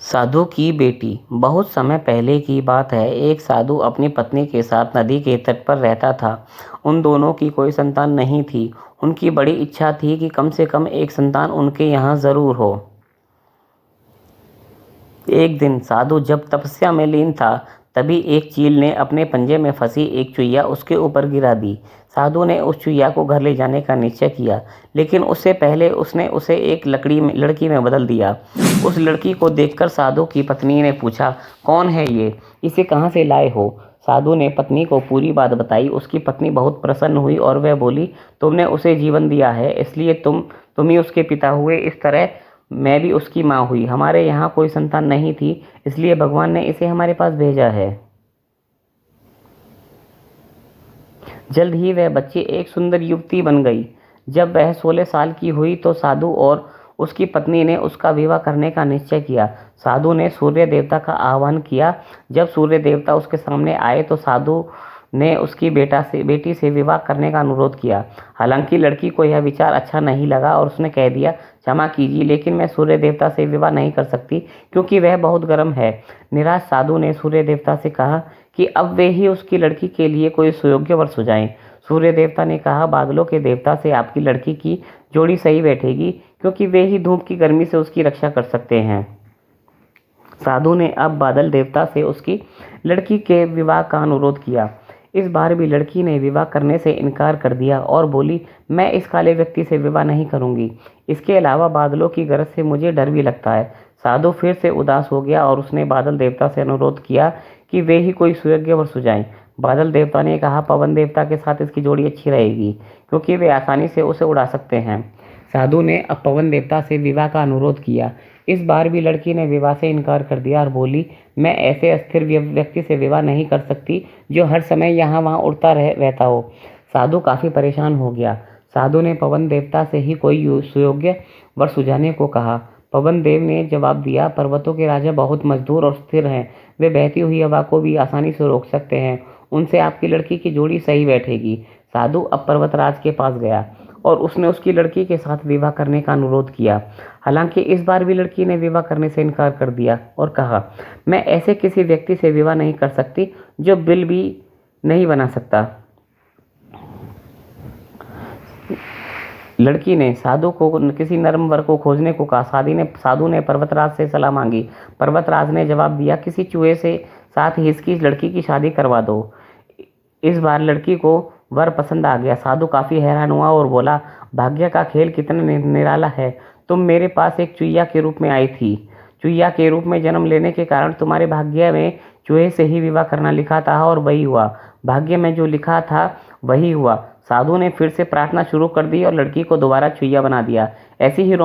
साधु की बेटी। बहुत समय पहले की बात है। एक साधु अपनी पत्नी के साथ नदी के तट पर रहता था। उन दोनों की कोई संतान नहीं थी। उनकी बड़ी इच्छा थी कि कम से कम एक संतान उनके यहाँ जरूर हो। एक दिन साधु जब तपस्या में लीन था, तभी एक चील ने अपने पंजे में फंसी एक चुईया उसके ऊपर गिरा दी। साधु ने उस चुईया को घर ले जाने का निश्चय किया, लेकिन उससे पहले उसने उसे एक लड़की में बदल दिया। उस लड़की को देखकर साधु की पत्नी ने पूछा, कौन है ये? इसे कहाँ से लाए हो? साधु ने पत्नी को पूरी बात बताई। उसकी पत्नी बहुत प्रसन्न हुई और वह बोली, तुमने उसे जीवन दिया है, इसलिए तुम ही उसके पिता हुए। इस तरह मैं भी उसकी माँ हुई। हमारे यहाँ कोई संतान नहीं थी, इसलिए भगवान ने इसे हमारे पास भेजा है। जल्द ही वह बच्ची एक सुंदर युवती बन गई। जब वह 16 साल की हुई तो साधु और उसकी पत्नी ने उसका विवाह करने का निश्चय किया। साधु ने सूर्य देवता का आह्वान किया। जब सूर्य देवता उसके सामने आए तो साधु ने उसकी बेटी से विवाह करने का अनुरोध किया। हालांकि लड़की को यह विचार अच्छा नहीं लगा और उसने कह दिया, क्षमा कीजिए, लेकिन मैं सूर्य देवता से विवाह नहीं कर सकती, क्योंकि वह बहुत गर्म है। निराश साधु ने सूर्य देवता से कहा कि अब वे ही उसकी लड़की के लिए कोई सुयोग्य वर सुझाएं। सूर्य देवता ने कहा, बादलों के देवता से आपकी लड़की की जोड़ी सही बैठेगी, क्योंकि वे ही धूप की गर्मी से उसकी रक्षा कर सकते हैं। साधु ने अब बादल देवता से उसकी लड़की के विवाह का अनुरोध किया। इस बार भी लड़की ने विवाह करने से इनकार कर दिया और बोली, मैं इस काले व्यक्ति से विवाह नहीं करूंगी। इसके अलावा बादलों की गरज से मुझे डर भी लगता है। साधु फिर से उदास हो गया और उसने बादल देवता से अनुरोध किया कि वे ही कोई सुयोग्य वर सुझाएं। बादल देवता ने कहा, पवन देवता के साथ इसकी जोड़ी अच्छी रहेगी, क्योंकि वे आसानी से उसे उड़ा सकते हैं। साधु ने अब पवन देवता से विवाह का अनुरोध किया। इस बार भी लड़की ने विवाह से इनकार कर दिया और बोली, मैं ऐसे अस्थिर व्यक्ति से विवाह नहीं कर सकती जो हर समय यहाँ वहाँ उड़ता रहता हो। साधु काफी परेशान हो गया। साधु ने पवन देवता से ही कोई सुयोग्य वर सुझाने को कहा। पवन देव ने जवाब दिया, पर्वतों के राजा बहुत मजबूर और स्थिर हैं। वे बहती हुई हवा को भी आसानी से रोक सकते हैं। उनसे आपकी लड़की की जोड़ी सही बैठेगी। साधु अब पर्वतराज के पास गया और उसने उसकी लड़की के साथ विवाह करने का अनुरोध किया। हालांकि इस बार भी लड़की ने विवाह करने से इनकार कर दिया और कहा, मैं ऐसे किसी व्यक्ति से विवाह नहीं कर सकती जो बिल भी नहीं बना सकता। लड़की ने साधु को किसी नर्म वर को खोजने को कहा। साधु ने पर्वतराज से सलाह मांगी। पर्वतराज ने जवाब दिया, किसी चूहे से साथ ही इसकी लड़की की शादी करवा दो। इस बार लड़की को वर पसंद आ गया। साधु काफी हैरान हुआ और बोला, भाग्य का खेल कितना निराला है। तुम मेरे पास एक चुईया के रूप में आई थी। चुईया के रूप में जन्म लेने के कारण तुम्हारे भाग्य में चूहे से ही विवाह करना लिखा था और वही हुआ। भाग्य में जो लिखा था वही हुआ। साधु ने फिर से प्रार्थना शुरू कर दी और लड़की को दोबारा चुईया बना दिया। ऐसी ही